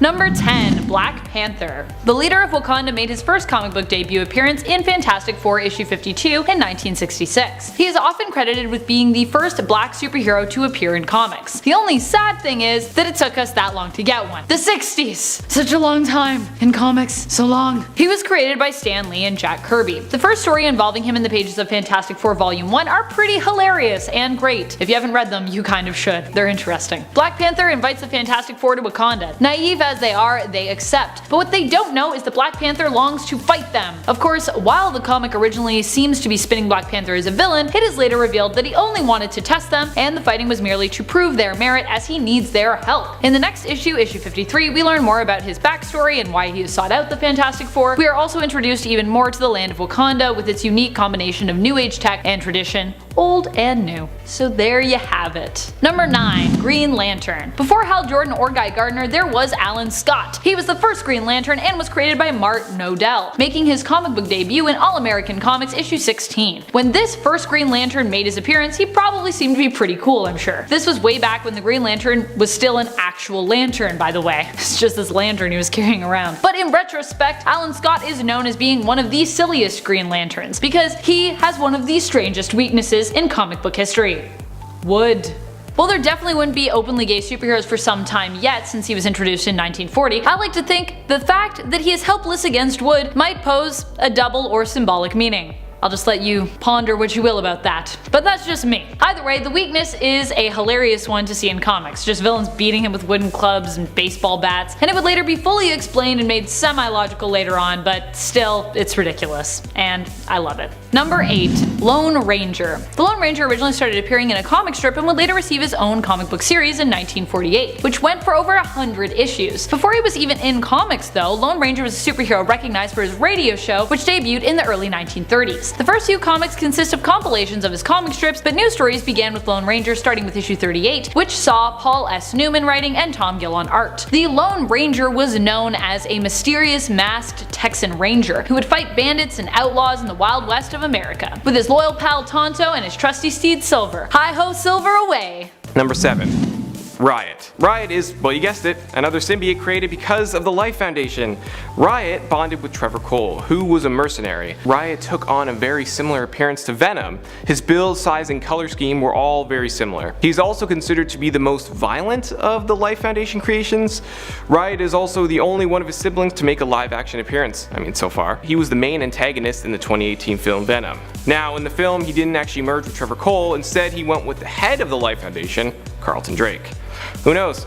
Number 10. Black Panther. The leader of Wakanda made his first comic book debut appearance in Fantastic Four issue 52 in 1966. He is often credited with being the first black superhero to appear in comics. The only sad thing is that it took us that long to get one. The 60s! Such a long time in comics, so long. He was created by Stan Lee and Jack Kirby. The first story involving him in the pages of Fantastic Four Volume 1 are pretty hilarious and great. If you haven't read them, you kind of should. They're interesting. Black Panther invites the Fantastic Four to Wakanda. Naive as they are, they accept. But what they don't know is that Black Panther longs to fight them. Of course, while the comic originally seems to be spinning Black Panther as a villain, it is later revealed that he only wanted to test them, and the fighting was merely to prove their merit as he needs their help. In the next issue, issue 53, we learn more about his backstory and why he has sought out the Fantastic Four. We are also introduced even more to the land of Wakanda with its unique combination of new age tech and tradition, old and new. So there you have it. Number 9. Green Lantern. Before Hal Jordan or Guy Gardner, there was Alan Scott. He was the first Green Lantern and was created by Martin Nodell, making his comic book debut in All American Comics issue 16. When this first Green Lantern made his appearance, he probably seemed to be pretty cool, I'm sure. This was way back when the Green Lantern was still an actual lantern, by the way. It's just this lantern he was carrying around. But in retrospect, Alan Scott is known as being one of the silliest Green Lanterns, because he has one of the strangest weaknesses in comic book history. Wood. While there definitely wouldn't be openly gay superheroes for some time yet since he was introduced in 1940, I like to think the fact that he is helpless against wood might pose a double or symbolic meaning. I'll just let you ponder what you will about that. But that's just me. Either way, the weakness is a hilarious one to see in comics, just villains beating him with wooden clubs and baseball bats, and it would later be fully explained and made semi-logical later on, but still, it's ridiculous. And I love it. Number 8. Lone Ranger. The Lone Ranger originally started appearing in a comic strip and would later receive his own comic book series in 1948, which went for over 100 issues. Before he was even in comics though, Lone Ranger was a superhero recognized for his radio show, which debuted in the early 1930s. The first few comics consist of compilations of his comic strips, but new stories began with Lone Ranger starting with issue 38, which saw Paul S. Newman writing and Tom Gill on art. The Lone Ranger was known as a mysterious masked Texan Ranger who would fight bandits and outlaws in the Wild West of America, with his loyal pal Tonto and his trusty steed Silver. Hi-ho Silver away! Number 7. RIOT. RIOT is, well you guessed it, another symbiote created because of the Life Foundation. RIOT bonded with Trevor Cole, who was a mercenary. RIOT took on a very similar appearance to Venom. His build, size, and color scheme were all very similar. He's also considered to be the most violent of the Life Foundation creations. RIOT is also the only one of his siblings to make a live action appearance, so far. He was the main antagonist in the 2018 film Venom. Now in the film he didn't actually merge with Trevor Cole, instead he went with the head of the Life Foundation, Carlton Drake. Who knows?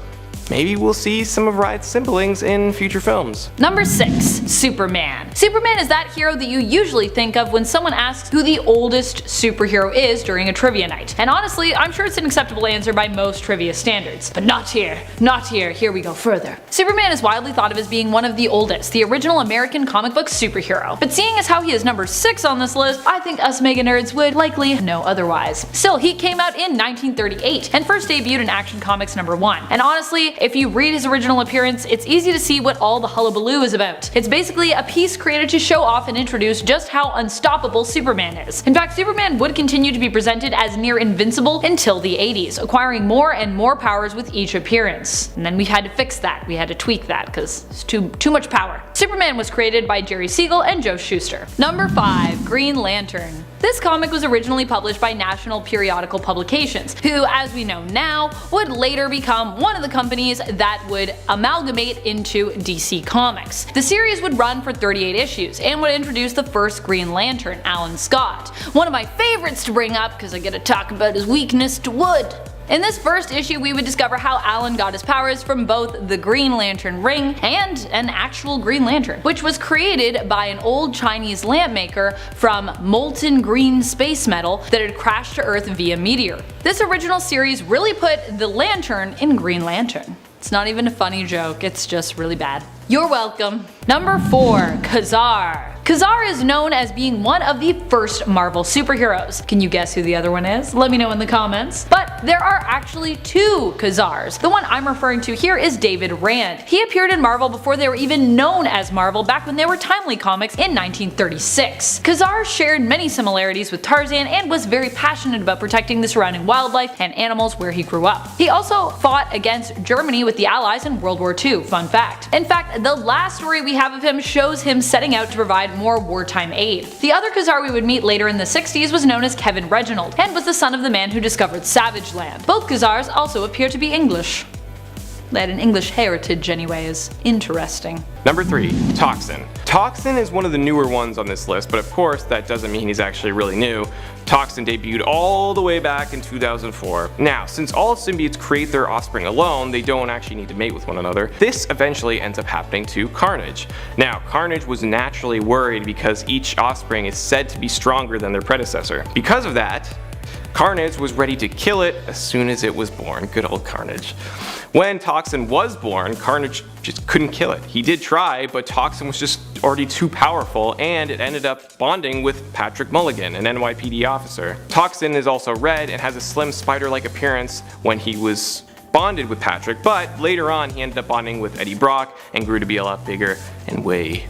Maybe we'll see some of Riot's siblings in future films. Number 6. Superman. Superman is that hero that you usually think of when someone asks who the oldest superhero is during a trivia night. And honestly, I'm sure it's an acceptable answer by most trivia standards. But not here. Not here. Here we go further. Superman is widely thought of as being one of the oldest, the original American comic book superhero. But seeing as how he is number 6 on this list, I think us mega nerds would likely know otherwise. Still, he came out in 1938 and first debuted in Action Comics number 1. And honestly, if you read his original appearance, it's easy to see what all the hullabaloo is about. It's basically a piece created to show off and introduce just how unstoppable Superman is. In fact, Superman would continue to be presented as near invincible until the 80s, acquiring more and more powers with each appearance. And then we had to fix that. We had to tweak that because it's too much power. Superman was created by Jerry Siegel and Joe Shuster. Number 5. Green Lantern. This comic was originally published by National Periodical Publications, who, as we know now, would later become one of the companies that would amalgamate into DC Comics. The series would run for 38 issues and would introduce the first Green Lantern, Alan Scott. One of my favorites to bring up because I get to talk about his weakness to wood. In this first issue, we would discover how Alan got his powers from both the Green Lantern ring and an actual Green Lantern, which was created by an old Chinese lamp maker from molten green space metal that had crashed to Earth via meteor. This original series really put the lantern in Green Lantern. It's not even a funny joke, it's just really bad. You're welcome. Number 4. Khazar. Khazar is known as being one of the first Marvel superheroes. Can you guess who the other one is? Let me know in the comments. But there are actually two Khazars. The one I'm referring to here is David Rand. He appeared in Marvel before they were even known as Marvel back when they were Timely Comics in 1936. Khazar shared many similarities with Tarzan and was very passionate about protecting the surrounding wildlife and animals where he grew up. He also fought against Germany with the Allies in World War II, fun fact. In fact, the last story we have of him shows him setting out to provide more wartime aid. The other Khazar we would meet later in the 60s was known as Kevin Reginald, and was the son of the man who discovered Savage Land. Both Khazars also appear to be English. They had an English heritage anyways. Interesting. Number 3. Toxin. Toxin is one of the newer ones on this list, but of course that doesn't mean he's actually really new. Toxin debuted all the way back in 2004. Now, since all symbiotes create their offspring alone, they don't actually need to mate with one another. This eventually ends up happening to Carnage. Now, Carnage was naturally worried because each offspring is said to be stronger than their predecessor. Because of that, Carnage was ready to kill it as soon as it was born. Good old Carnage. When Toxin was born, Carnage just couldn't kill it. He did try, but Toxin was just already too powerful, and it ended up bonding with Patrick Mulligan, an NYPD officer. Toxin is also red and has a slim spider-like appearance when he was bonded with Patrick, but later on he ended up bonding with Eddie Brock and grew to be a lot bigger and way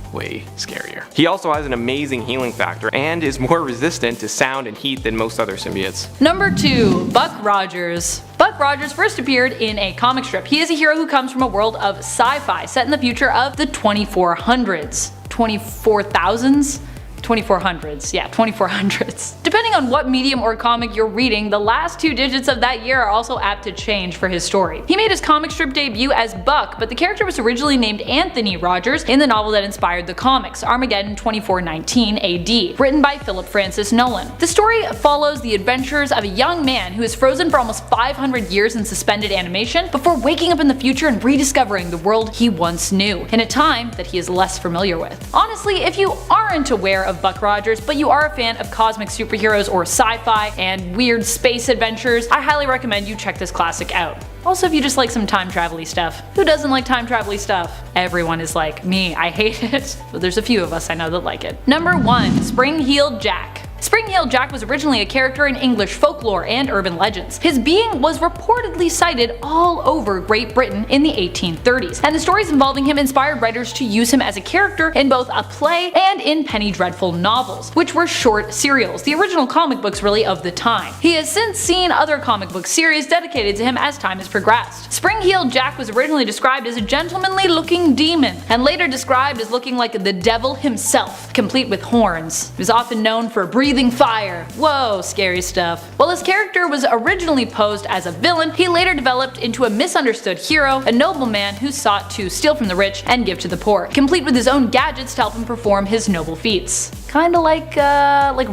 scarier. He also has an amazing healing factor and is more resistant to sound and heat than most other symbiotes. Number 2. Buck Rogers. Buck Rogers first appeared in a comic strip. He is a hero who comes from a world of sci-fi set in the future of the 2400s. 24,000s? 2400s, yeah, 2400s. Depending on what medium or comic you're reading, the last 2 digits of that year are also apt to change for his story. He made his comic strip debut as Buck, but the character was originally named Anthony Rogers in the novel that inspired the comics, Armageddon 2419 AD, written by Philip Francis Nolan. The story follows the adventures of a young man who is frozen for almost 500 years in suspended animation before waking up in the future and rediscovering the world he once knew, in a time that he is less familiar with. Honestly, if you aren't aware of Buck Rogers, but you are a fan of cosmic superheroes or sci-fi and weird space adventures, I highly recommend you check this classic out. Also, if you just like some time travel-y stuff. Who doesn't like time travel-y stuff? Everyone is like me, I hate it, but there's a few of us I know that like it. Number 1. Spring-Heeled Jack. Spring-Heeled Jack was originally a character in English folklore and urban legends. His being was reportedly cited all over Great Britain in the 1830s, and the stories involving him inspired writers to use him as a character in both a play and in Penny Dreadful novels, which were short serials, the original comic books really of the time. He has since seen other comic book series dedicated to him as time has progressed. Spring-Heeled Jack was originally described as a gentlemanly looking demon, and later described as looking like the devil himself, complete with horns. He was often known for breathing fire. Whoa, scary stuff. While his character was originally posed as a villain, he later developed into a misunderstood hero, a nobleman who sought to steal from the rich and give to the poor, complete with his own gadgets to help him perform his noble feats. Kinda like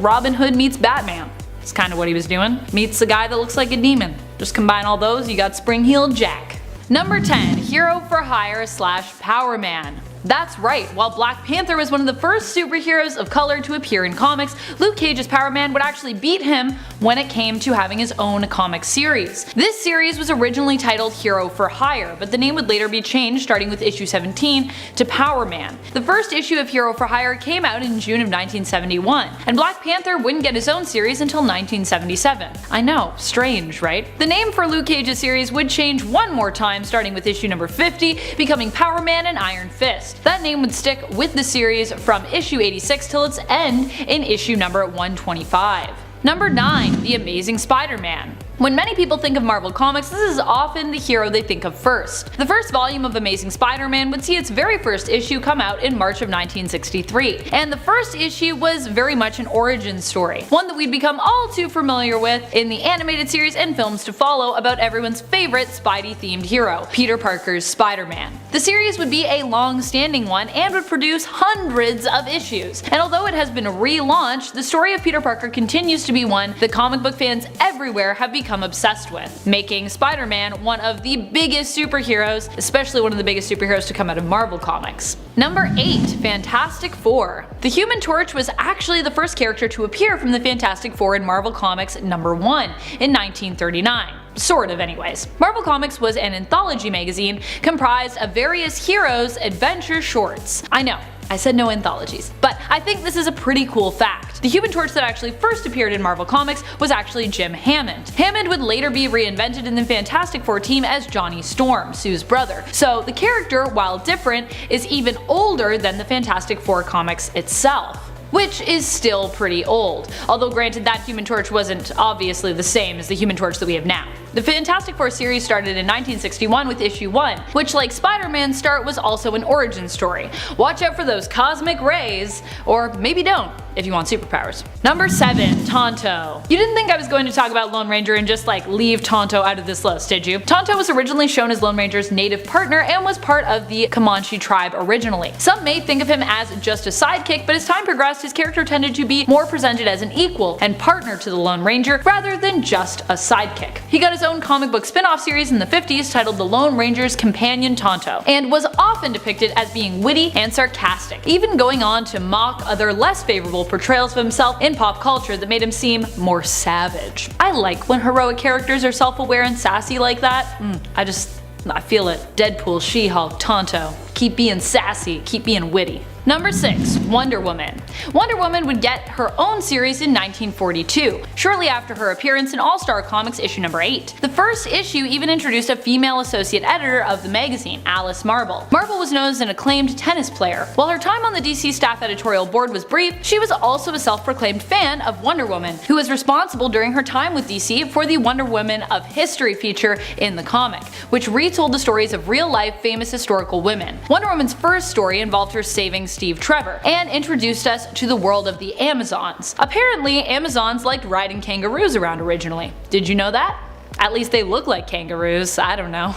Robin Hood meets Batman. That's kinda what he was doing. Meets a guy that looks like a demon. Just combine all those, you got Spring-Heeled Jack. Number 10. Hero for Hire / Power Man. That's right, while Black Panther was one of the first superheroes of color to appear in comics, Luke Cage's Power Man would actually beat him when it came to having his own comic series. This series was originally titled Hero for Hire, but the name would later be changed starting with issue 17 to Power Man. The first issue of Hero for Hire came out in June of 1971, and Black Panther wouldn't get his own series until 1977. I know, strange, right? The name for Luke Cage's series would change one more time starting with issue number 50, becoming Power Man and Iron Fist. That name would stick with the series from issue 86 till its end in issue number 125. Number 9. The Amazing Spider-Man. When many people think of Marvel Comics, this is often the hero they think of first. The first volume of Amazing Spider-Man would see its very first issue come out in March of 1963, and the first issue was very much an origin story, one that we'd become all too familiar with in the animated series and films to follow about everyone's favorite Spidey-themed hero, Peter Parker's Spider-Man. The series would be a long-standing one and would produce hundreds of issues, and although it has been relaunched, the story of Peter Parker continues to be one that comic book fans everywhere have become obsessed with, making Spider-Man one of the biggest superheroes, especially one of the biggest superheroes to come out of Marvel Comics. Number 8. Fantastic Four. The Human Torch was actually the first character to appear from the Fantastic Four in Marvel Comics number 1 in 1939. Sort of anyways. Marvel Comics was an anthology magazine comprised of various heroes' adventure shorts. I know, I said no anthologies. But I think this is a pretty cool fact. The Human Torch that actually first appeared in Marvel Comics was actually Jim Hammond. Hammond would later be reinvented in the Fantastic Four team as Johnny Storm, Sue's brother. So the character, while different, is even older than the Fantastic Four comics itself, which is still pretty old, although granted that Human Torch wasn't obviously the same as the Human Torch that we have now. The Fantastic Four series started in 1961 with issue 1, which like Spider-Man's start was also an origin story. Watch out for those cosmic rays, or maybe don't, if you want superpowers. Number 7. Tonto. You didn't think I was going to talk about Lone Ranger and just like leave Tonto out of this list, did you? Tonto was originally shown as Lone Ranger's native partner and was part of the Comanche tribe originally. Some may think of him as just a sidekick, but as time progressed his character tended to be more presented as an equal and partner to the Lone Ranger rather than just a sidekick. He got his own comic book spin-off series in the 50s titled The Lone Ranger's Companion Tonto, and was often depicted as being witty and sarcastic, even going on to mock other less favorable portrayals of himself in pop culture that made him seem more savage. I like when heroic characters are self-aware and sassy like that. I feel it. Deadpool, She-Hulk, Tonto. Keep being sassy, keep being witty. Number 6. Wonder Woman. Wonder Woman would get her own series in 1942, shortly after her appearance in All-Star Comics issue number 8. The first issue even introduced a female associate editor of the magazine, Alice Marble. Marble was known as an acclaimed tennis player. While her time on the DC staff editorial board was brief, she was also a self-proclaimed fan of Wonder Woman, who was responsible during her time with DC for the Wonder Woman of History feature in the comic, which retold the stories of real-life famous historical women. Wonder Woman's first story involved her saving Steve Trevor, and introduced us to the world of the Amazons. Apparently, Amazons liked riding kangaroos around originally. Did you know that? At least they look like kangaroos, I don't know.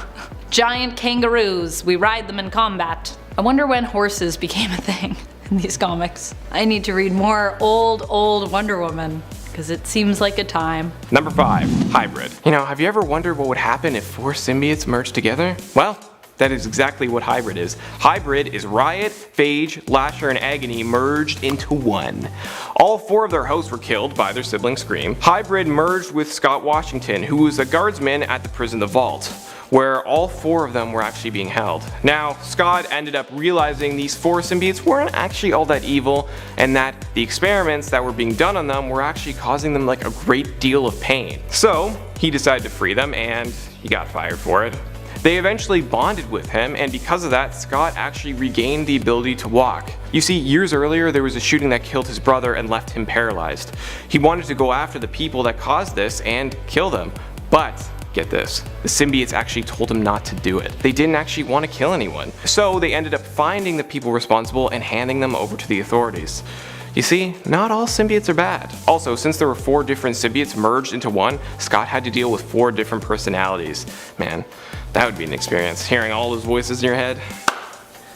Giant kangaroos, we ride them in combat. I wonder when horses became a thing in these comics. I need to read more old Wonder Woman, because it seems like a time. Number 5. Hybrid. Have you ever wondered what would happen if 4 symbiotes merged together? Well, that is exactly what Hybrid is. Hybrid is Riot, Phage, Lasher, and Agony merged into one. All 4 of their hosts were killed by their sibling Scream. Hybrid merged with Scott Washington, who was a guardsman at the prison The Vault, where all 4 of them were actually being held. Now, Scott ended up realizing these 4 symbiotes weren't actually all that evil, and that the experiments that were being done on them were actually causing them like a great deal of pain. So, he decided to free them, and he got fired for it. They eventually bonded with him, and because of that, Scott actually regained the ability to walk. You see, years earlier there was a shooting that killed his brother and left him paralyzed. He wanted to go after the people that caused this and kill them, but get this, the symbiotes actually told him not to do it. They didn't actually want to kill anyone. So they ended up finding the people responsible and handing them over to the authorities. You see, not all symbiotes are bad. Also, since there were 4 different symbiotes merged into one, Scott had to deal with 4 different personalities. Man, that would be an experience, hearing all those voices in your head.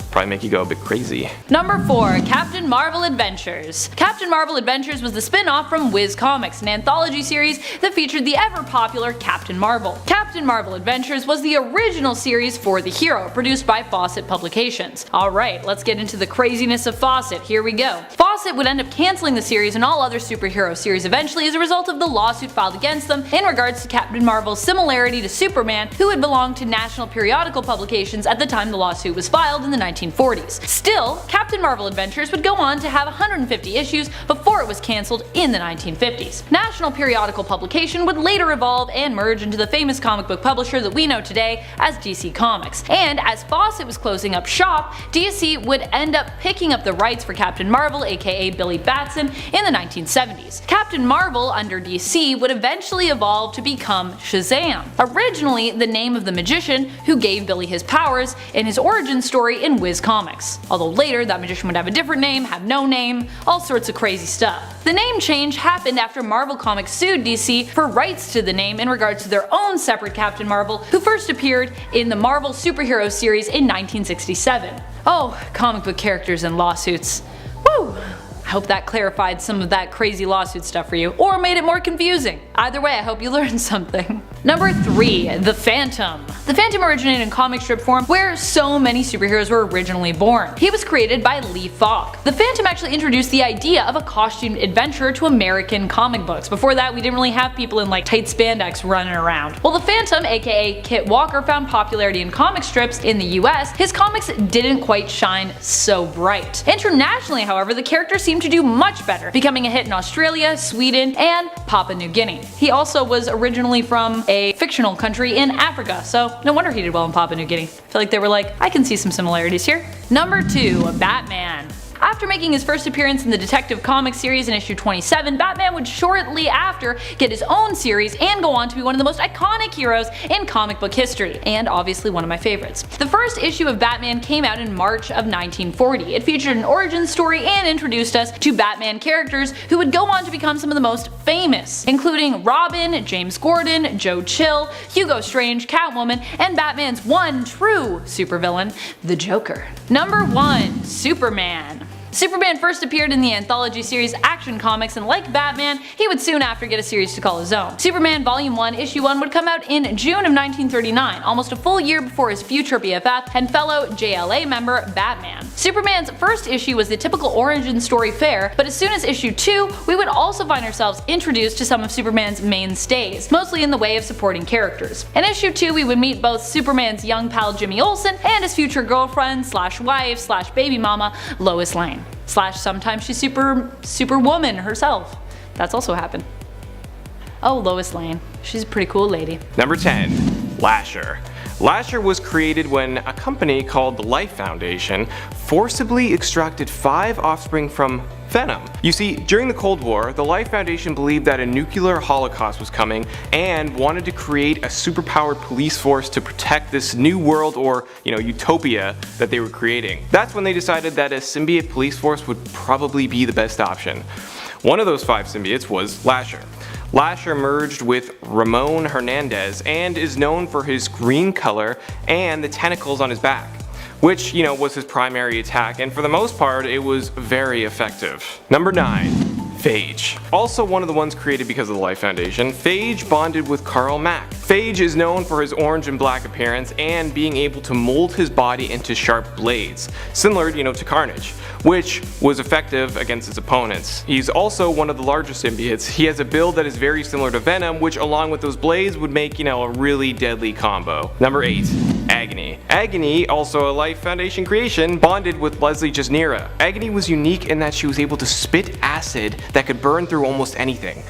Probably make you go a bit crazy. Number 4. Captain Marvel Adventures. Captain Marvel Adventures was the spin-off from Wiz Comics, an anthology series that featured the ever-popular Captain Marvel. Captain Marvel Adventures was the original series for the hero, produced by Fawcett Publications. Alright, let's get into the craziness of Fawcett, here we go. Fawcett would end up cancelling the series and all other superhero series eventually as a result of the lawsuit filed against them in regards to Captain Marvel's similarity to Superman, who had belonged to National Periodical Publications at the time the lawsuit was filed in the 1940s. Still, Captain Marvel Adventures would go on to have 150 issues before it was cancelled in the 1950s. National Periodical Publication would later evolve and merge into the famous comic book publisher that we know today as DC Comics. And as Fawcett was closing up shop, DC would end up picking up the rights for Captain Marvel, aka Billy Batson, in the 1970s. Captain Marvel under DC would eventually evolve to become Shazam, originally the name of the magician who gave Billy his powers in his origin story in Wiz Comics. Although later that magician would have a different name, have no name, all sorts of crazy stuff. The name change happened after Marvel Comics sued DC for rights to the name in regards to their own separate Captain Marvel, who first appeared in the Marvel Superhero series in 1967. Oh, comic book characters and lawsuits. Woo! I hope that clarified some of that crazy lawsuit stuff for you, or made it more confusing. Either way, I hope you learned something. Number 3. The Phantom. The Phantom originated in comic strip form where so many superheroes were originally born. He was created by Lee Falk. The Phantom actually introduced the idea of a costumed adventurer to American comic books. Before that, we didn't really have people in like tight spandex running around. While the Phantom, aka Kit Walker, found popularity in comic strips in the US, his comics didn't quite shine so bright. Internationally, however, the character seemed to do much better, becoming a hit in Australia, Sweden, and Papua New Guinea. He also was originally from a fictional country in Africa, so no wonder he did well in Papua New Guinea. I feel like they were like, I can see some similarities here. Number 2. Batman. After making his first appearance in the Detective Comics series in issue 27, Batman would shortly after get his own series and go on to be one of the most iconic heroes in comic book history, and obviously one of my favorites. The first issue of Batman came out in March of 1940. It featured an origin story and introduced us to Batman characters who would go on to become some of the most famous, including Robin, James Gordon, Joe Chill, Hugo Strange, Catwoman, and Batman's one true supervillain, the Joker. Number 1. Superman. Superman first appeared in the anthology series Action Comics, and like Batman, he would soon after get a series to call his own. Superman Volume 1 Issue 1 would come out in June of 1939, almost a full year before his future BFF and fellow JLA member Batman. Superman's first issue was the typical origin story fare, but as soon as issue 2, we would also find ourselves introduced to some of Superman's mainstays, mostly in the way of supporting characters. In issue 2, we would meet both Superman's young pal Jimmy Olsen and his future girlfriend slash wife slash baby mama Lois Lane. Slash sometimes she's superwoman herself. That's also happened. Oh, Lois Lane. She's a pretty cool lady. Number 10. Lasher. Lasher was created when a company called the Life Foundation forcibly extracted 5 offspring from Venom. You see, during the Cold War, the Life Foundation believed that a nuclear holocaust was coming and wanted to create a superpowered police force to protect this new world or, utopia that they were creating. That's when they decided that a symbiote police force would probably be the best option. One of those 5 symbiotes was Lasher. Lasher merged with Ramon Hernandez and is known for his green color and the tentacles on his back, which, was his primary attack, and for the most part, it was very effective. Number 9. PHAGE. Also one of the ones created because of the Life Foundation, PHAGE bonded with Karl Mack. PHAGE is known for his orange and black appearance and being able to mold his body into sharp blades, similar, to Carnage, which was effective against his opponents. He's also one of the larger symbiotes. He has a build that is very similar to Venom, which along with those blades would make, a really deadly combo. Number 8. Agony. Agony, also a Life Foundation creation, bonded with Leslie Jasnira. Agony was unique in that she was able to spit acid that could burn through almost anything.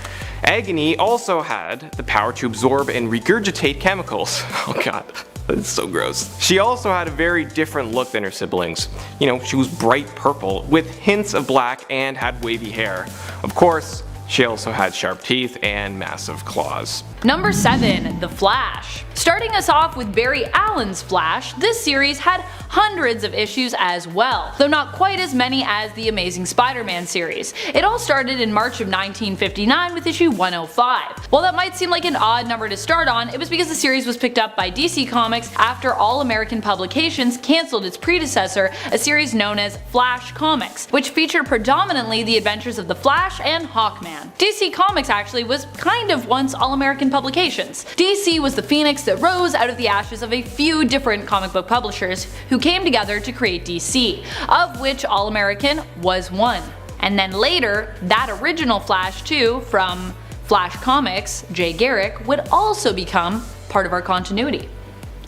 Agony also had the power to absorb and regurgitate chemicals. Oh god. That's so gross. She also had a very different look than her siblings. She was bright purple with hints of black and had wavy hair. Of course, she also had sharp teeth and massive claws. Number 7. The Flash. Starting us off with Barry Allen's Flash, this series had hundreds of issues as well, though not quite as many as the Amazing Spider-Man series. It all started in March of 1959 with issue 105. While that might seem like an odd number to start on, it was because the series was picked up by DC Comics after All American Publications cancelled its predecessor, a series known as Flash Comics, which featured predominantly the adventures of the Flash and Hawkman. DC Comics actually was kind of once All American Publications. DC was the phoenix that rose out of the ashes of a few different comic book publishers who came together to create DC, of which All American was one. And then later, that original Flash 2 from Flash Comics, Jay Garrick, would also become part of our continuity.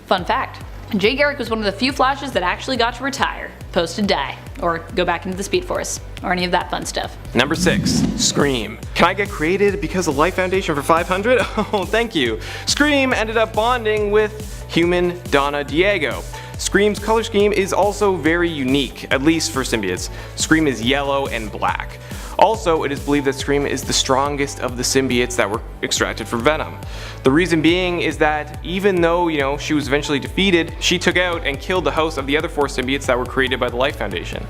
Fun fact. Jay Garrick was one of the few Flashes that actually got to retire, post to die, or go back into the Speed Force, or any of that fun stuff. Number 6. Scream. Can I get created because of Life Foundation for 500? Oh, thank you. Scream ended up bonding with human Donna Diego. Scream's color scheme is also very unique, at least for symbiotes. Scream is yellow and black. Also, it is believed that Scream is the strongest of the symbiotes that were extracted from Venom. The reason being is that even though, she was eventually defeated, she took out and killed the host of the other 4 symbiotes that were created by the Life Foundation.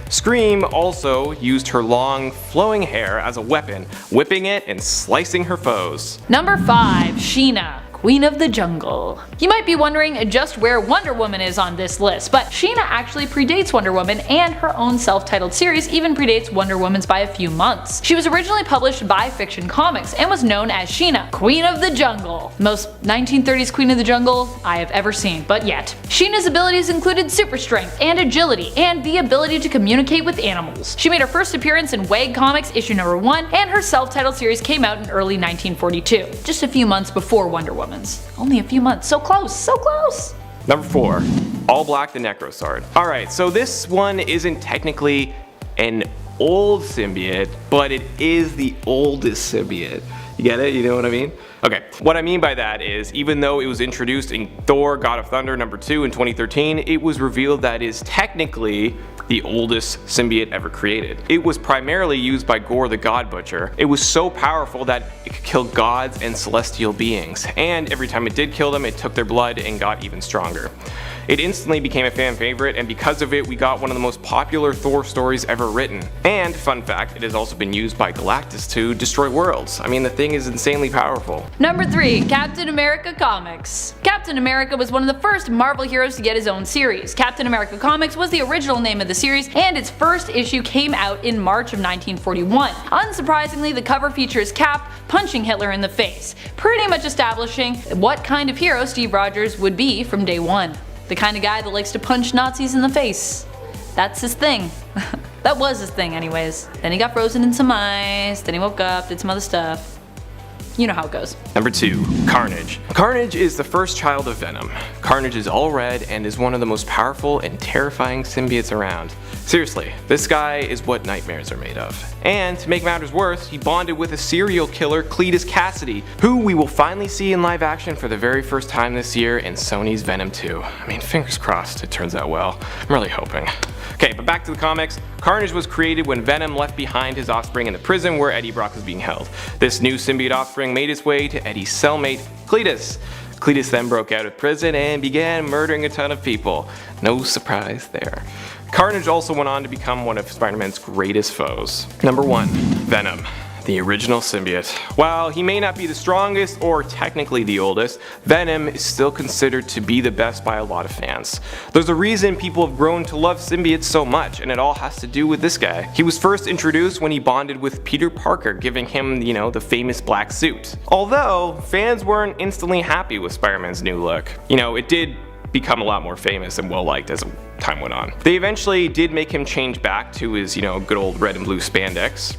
Scream also used her long, flowing hair as a weapon, whipping it and slicing her foes. Number 5. SHEENA. Queen of the Jungle. You might be wondering just where Wonder Woman is on this list, but SHEENA actually predates Wonder Woman, and her own self-titled series even predates Wonder Woman's by a few months. She was originally published by Fiction Comics and was known as SHEENA, Queen of the Jungle. The most 1930s Queen of the Jungle I have ever seen, but yet. SHEENA's abilities included super strength and agility, and the ability to communicate with animals. She made her first appearance in WAG Comics issue number 1, and her self-titled series came out in early 1942, just a few months before Wonder Woman's. Only a few months, so close, so close! Number 4. All Black the NECROSWORD. Alright, so this one isn't technically an old symbiote, but it is the oldest symbiote. You get it? You know what I mean? Okay, what I mean by that is, even though it was introduced in Thor God of Thunder number 2 in 2013, it was revealed that it is technically the oldest symbiote ever created. It was primarily used by Gore the God Butcher. It was so powerful that it could kill gods and celestial beings, and every time it did kill them, it took their blood and got even stronger. It instantly became a fan favorite, and because of it, we got one of the most popular Thor stories ever written. And, fun fact, it has also been used by Galactus to destroy worlds. I mean, the thing is insanely powerful. Number 3. Captain America Comics. Captain America was one of the first Marvel heroes to get his own series. Captain America Comics was the original name of the series, and its first issue came out in March of 1941. Unsurprisingly, the cover features Cap punching Hitler in the face, pretty much establishing what kind of hero Steve Rogers would be from day one. The kind of guy that likes to punch Nazis in the face. That's his thing. That was his thing anyways. Then he got frozen in some ice, then he woke up, did some other stuff. You know how it goes. Number 2. Carnage. Carnage is the first child of Venom. Carnage is all red and is one of the most powerful and terrifying symbiotes around. Seriously, this guy is what nightmares are made of. And to make matters worse, he bonded with a serial killer, Cletus Cassidy, who we will finally see in live action for the very first time this year in Sony's Venom 2. I mean, fingers crossed it turns out well. I'm really hoping. Okay, but back to the comics. Carnage was created when Venom left behind his offspring in the prison where Eddie Brock was being held. This new symbiote offspring made its way to Eddie's cellmate, Cletus. Cletus then broke out of prison and began murdering a ton of people. No surprise there. Carnage also went on to become one of Spider-Man's greatest foes. Number 1. Venom. The original symbiote. While he may not be the strongest or technically the oldest, Venom is still considered to be the best by a lot of fans. There's a reason people have grown to love symbiotes so much, and it all has to do with this guy. He was first introduced when he bonded with Peter Parker, giving him, the famous black suit. Although, fans weren't instantly happy with Spider-Man's new look. It did become a lot more famous and well liked as time went on. They eventually did make him change back to his, good old red and blue spandex.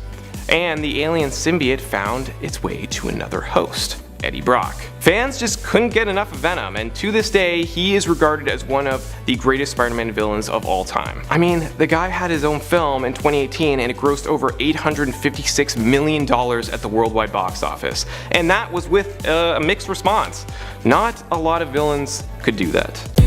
And the alien symbiote found its way to another host, Eddie Brock. Fans just couldn't get enough of Venom, and to this day, he is regarded as one of the greatest Spider-Man villains of all time. I mean, the guy had his own film in 2018 and it grossed over $856 million at the worldwide box office. And that was with a mixed response. Not a lot of villains could do that.